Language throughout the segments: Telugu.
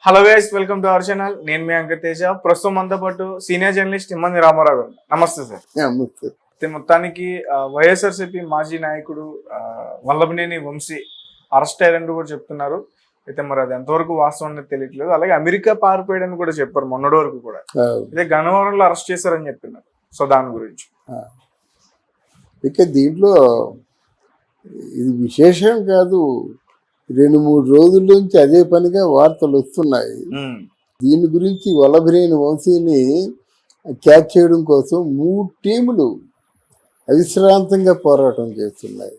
Hello guys, welcome to our channel. నేను మీ అంకిత్ తేజ. ప్రస్తుతం మనతో పాటు సీనియర్ జర్నలిస్ట్ ఇమ్మంది రామారావు గారు. నమస్తే సార్. అయితే మొత్తానికి వైఎస్ఆర్సీపీ మాజీ నాయకుడు వల్లభనేని వంశీ అరెస్ట్ అయ్యారని కూడా చెప్తున్నారు. అయితే మరి అది ఎంతవరకు వాస్తవం అనేది తెలియట్లేదు. అలాగే అమెరికా పారిపోయాడని కూడా చెప్పారు మొన్నటి వరకు కూడా. అయితే గన్నవరంలో అరెస్ట్ చేశారని చెప్తున్నారు. సో దాని గురించి ఇక దీంట్లో ఇది విశేషం కాదు. 2-3 రోజుల నుంచి అదే పనిగా వార్తలు వస్తున్నాయి. దీని గురించి వల్లభనేని వంశీని క్యాచ్ చేయడం కోసం 3 టీములు అవిశ్రాంతంగా పోరాటం చేస్తున్నాయి.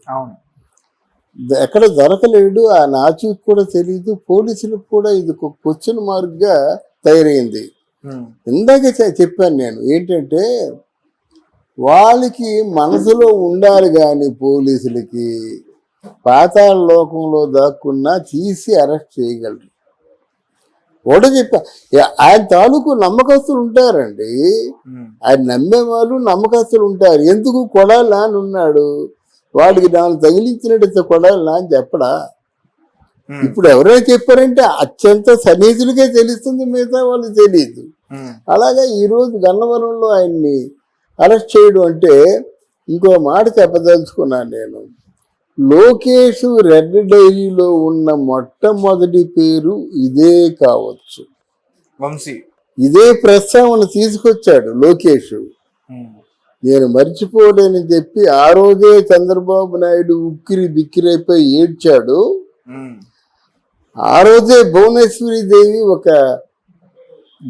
ఎక్కడ దొరకలేడు. ఆ నాచుకు కూడా తెలియదు, పోలీసులకు కూడా ఇది ఒక క్వశ్చన్ మార్క్గా తయారైంది. ఇందాక చెప్పాను నేను ఏంటంటే, వాళ్ళకి మనసులో ఉండాలి కానీ పోలీసులకి పాతాళ లోకంలో దాక్కున్నా తీసి అరెస్ట్ చేయగలరు. ఒకటి చెప్పా, ఆయన తాలూకు నమ్మకస్తులు ఉంటారండి. ఆయన నమ్మే వాళ్ళు నమ్మకస్తులు ఉంటారు. ఎందుకు కొడాలి నాని ఉన్నాడు, వాడికి నాలుగు తగిలించినట్టు కొడాలి నాని చెప్పడా? ఇప్పుడు ఎవరైనా చెప్పారంటే అత్యంత సన్నిహితులకే తెలుస్తుంది, మిగతా వాళ్ళకి తెలియదు. అలాగే ఈరోజు గన్నవరంలో ఆయన్ని అరెస్ట్ చేయడం అంటే ఇంకో మాట చెప్పదలుచుకున్నాను నేను. లోకేష్ రెడ్ డైరీలో ఉన్న మొట్టమొదటి పేరు ఇదే కావచ్చు. వంశీ ఇదే ప్రస్తావన తీసుకొచ్చాడు లోకేష్. నేను మర్చిపోలేని చెప్పి ఆ రోజే చంద్రబాబు నాయుడు ఉక్కిరి బిక్కిరైపోయి ఏడ్చాడు. ఆ రోజే భువనేశ్వరి దేవి ఒక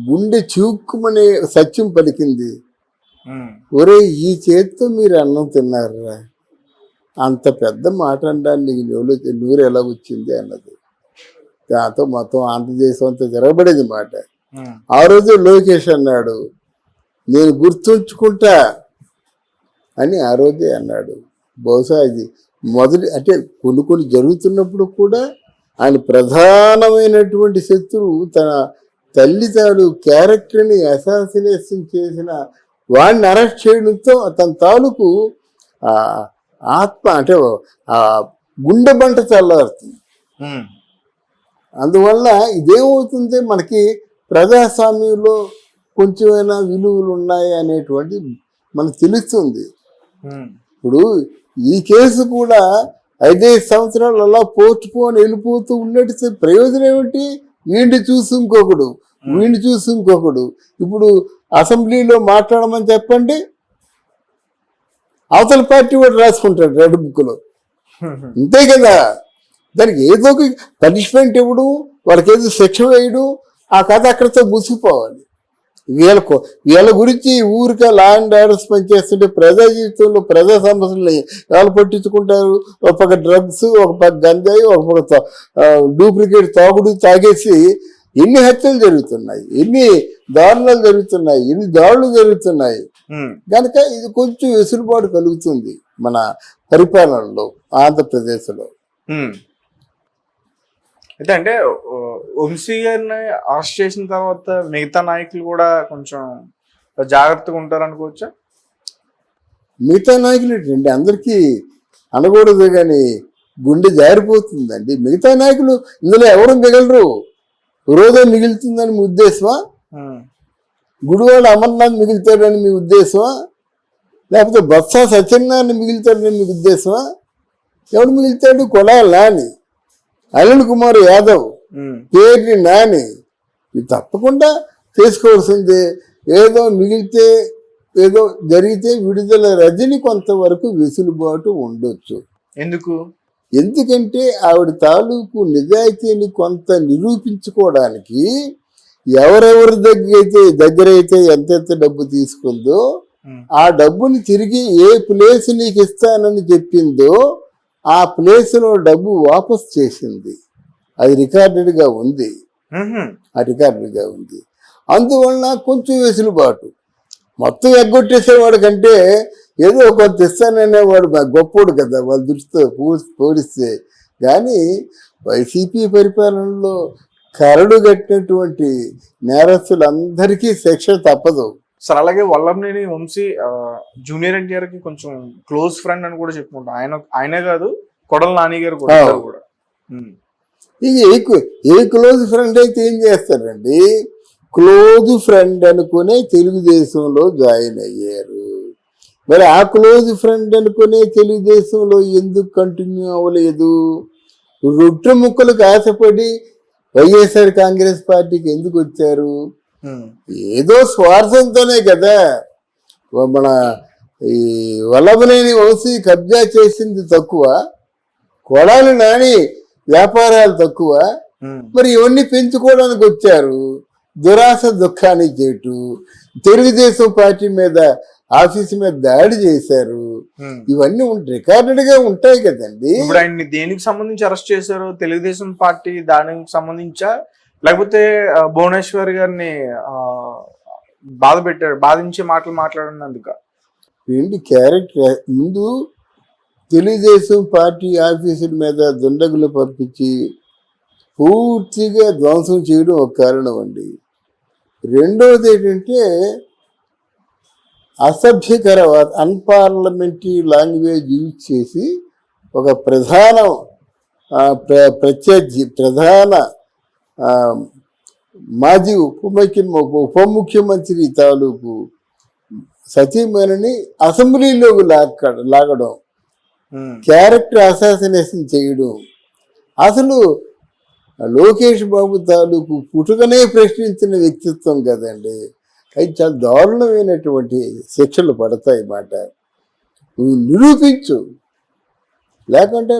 గుండె చూక్కుమనే సత్యం పలికింది. ఒరే, ఈ చేత్తో మీరు అన్నం తిన్నారా, అంత పెద్ద మాట అనడానికి నూరు ఎలా వచ్చింది అన్నది. దాంతో మొత్తం ఆంధ్రదేశం అంతా తిరగబడేది మాట. ఆ రోజు లోకేష్ అన్నాడు, నేను గుర్తుంచుకుంటా అని ఆ రోజే అన్నాడు. బహుశా ఇది మొదటి అంటే కొన్ని జరుగుతున్నప్పుడు కూడా ఆయన ప్రధానమైనటువంటి శత్రువు తన తల్లి తాడు క్యారెక్టర్ని అసాసినేషన్ చేసిన వాడిని అరెస్ట్ చేయడంతో తన తాలూకు ఆత్మ అంటే ఆ గుండె బంట చల్లారుతుంది. అందువల్ల ఇదేమవుతుంది, మనకి ప్రజాస్వామ్యంలో కొంచెమైనా విలువలు ఉన్నాయి అనేటువంటి మనకు తెలుస్తుంది. ఇప్పుడు ఈ కేసు కూడా 5 సంవత్సరాలు అలా పోస్ట్ పోన్ వెళ్ళిపోతూ ఉన్నట్టు ప్రయోజనం ఏమిటి? వీడిని చూసి ఇంకొకడు, వీడిని చూసి ఇంకొకడు. ఇప్పుడు అసెంబ్లీలో మాట్లాడమని చెప్పండి, అవతల పార్టీ వాడు రాసుకుంటాడు రెడ్ బుక్లో. అంతే కదా. దానికి ఏదో ఒక పనిష్మెంట్ ఇవ్వడం, వాళ్ళకి ఏదో శిక్ష వేయడం, ఆ కథ అక్కడితో ముసిపోవాలి. వీళ్ళ గురించి ఊరికే లా అండ్ ఆర్డర్స్ పనిచేస్తుంటే ప్రజా జీవితంలో ప్రజా సమస్యలని వాళ్ళు పట్టించుకుంటారు. ఒక పక్క డ్రగ్స్, ఒక పక్క గంజాయి, ఒక పక్క డూప్లికేట్ తాగుడు తాగేసి ఎన్ని హత్యలు జరుగుతున్నాయి, ఎన్ని దారుణాలు జరుగుతున్నాయి, ఎన్ని దాడులు జరుగుతున్నాయి. కనుక ఇది కొంచెం వెసులుబాటు కలుగుతుంది మన పరిపాలనలో ఆంధ్రప్రదేశ్లో. అయితే అంటే వంశీ గారిని అరెస్ట్ చేసిన తర్వాత మిగతా నాయకులు కూడా కొంచెం జాగ్రత్తగా ఉంటారు అనుకోవచ్చా? మిగతా నాయకులు ఏంటండి, అందరికీ అనకూడదు కానీ గుండె జారిపోతుందండి. మిగతా నాయకులు ఇందులో ఎవరు మిగలరు. రోజే మిగులుతుందని మీ ఉద్దేశమా? గుడివాడ అమర్నాథ్ మిగులుతాడని మీ ఉద్దేశమా? లేకపోతే బొత్స సత్యనారాయణ మిగులుతాడని మీ ఉద్దేశమా? ఎవడు మిగులుతాడు? కొడాలి నాని, అనిల్ కుమార్ యాదవ్, పేర్ని నాని. ఇది తప్పకుండా చేసుకోవాల్సిందే. ఏదో మిగిలితే ఏదో జరిగితే విడుదల రజని కొంతవరకు వెసులుబాటు ఉండొచ్చు. ఎందుకంటే ఆవిడ తాలూకు నిజాయితీని కొంత నిరూపించుకోవడానికి ఎవరెవరి దగ్గరైతే ఎంతెంత డబ్బు తీసుకుందో ఆ డబ్బుని తిరిగి ఏ ప్లేస్ నీకు ఇస్తానని చెప్పిందో ఆ ప్లేస్లో డబ్బు వాపస్ చేసింది. అది రికార్డెడ్గా ఉంది. అందువలన కొంచెం వెసులుబాటు. మొత్తం ఎగ్గొట్టేసేవాడు కంటే ఏదో కొంత ఇస్తాననేవాడు గొప్పోడు కదా వాళ్ళ దృష్టితో పోలిస్తే. కానీ వైసీపీ పరిపాలనలో కరడు కట్టినటువంటి నేరస్తులందరికీ శిక్ష తప్పదు. సార్ అలాగే వల్లభనేని వంశీ జూనియర్ ఎన్టీఆర్ కి కొంచెం క్లోజ్ ఫ్రెండ్ అని కూడా చెప్పుకుంటాం. ఆయనే కాదు, కొడాలి నాని గారు కూడా. ఇక ఏ క్లోజ్ ఫ్రెండ్ అయితే ఏం చేస్తారండి, క్లోజ్ ఫ్రెండ్ అనుకునే తెలుగుదేశంలో జాయిన్ అయ్యారు. మరి ఆ క్లోజ్ ఫ్రెండ్ అనుకునే తెలుగుదేశంలో ఎందుకు కంటిన్యూ అవ్వలేదు? రొట్టె ముక్కలకు ఆశపడి వైఎస్ఆర్ కాంగ్రెస్ పార్టీకి ఎందుకు వచ్చారు? ఏదో స్వార్థంతోనే కదా. మన ఈ వల్లభనేని వంశీ కబ్జా చేసింది తక్కువ, కొడాలి నాని వ్యాపారాలు తక్కువ, మరి ఇవన్నీ పెంచుకోవడానికి వచ్చారు. దురాశ దుఃఖాన్ని చేటు తెలుగుదేశం పార్టీ మీద, ఆఫీసు మీద దాడి చేశారు. ఇవన్నీ రికార్డెడ్ గా ఉంటాయి కదండి. ఇప్పుడు ఆయన్ని దేనికి సంబంధించి అరెస్ట్ చేశారు? తెలుగుదేశం పార్టీ దానికి సంబంధించా, లేకపోతే భువనేశ్వర్ గారిని బాధించే మాటలు మాట్లాడినందుక? ఏంటి క్యారెక్టర్? ముందు తెలుగుదేశం పార్టీ ఆఫీసుల మీద దుండగులు పంపించి పూర్తిగా ధ్వంసం చేయడం ఒక కారణం అండి. రెండవది ఏంటంటే అసభ్యకర అన్పార్లమెంటరీ లాంగ్వేజ్ యూజ్ చేసి ఒక ప్రధాన మాజీ ఉప ముఖ్యమంత్రి తాలూకు సతీమణిని అసెంబ్లీలోకి లాగడం, క్యారెక్టర్ అసాసినేషన్ చేయడం, అసలు లోకేష్ బాబు తాలూకు పుట్టుకనే ప్రశ్నించిన వ్యక్తిత్వం కదండి. అది చాలా దారుణమైనటువంటి శిక్షలు పడతాయి మాట. నువ్వు నిరూపించు, లేకుంటే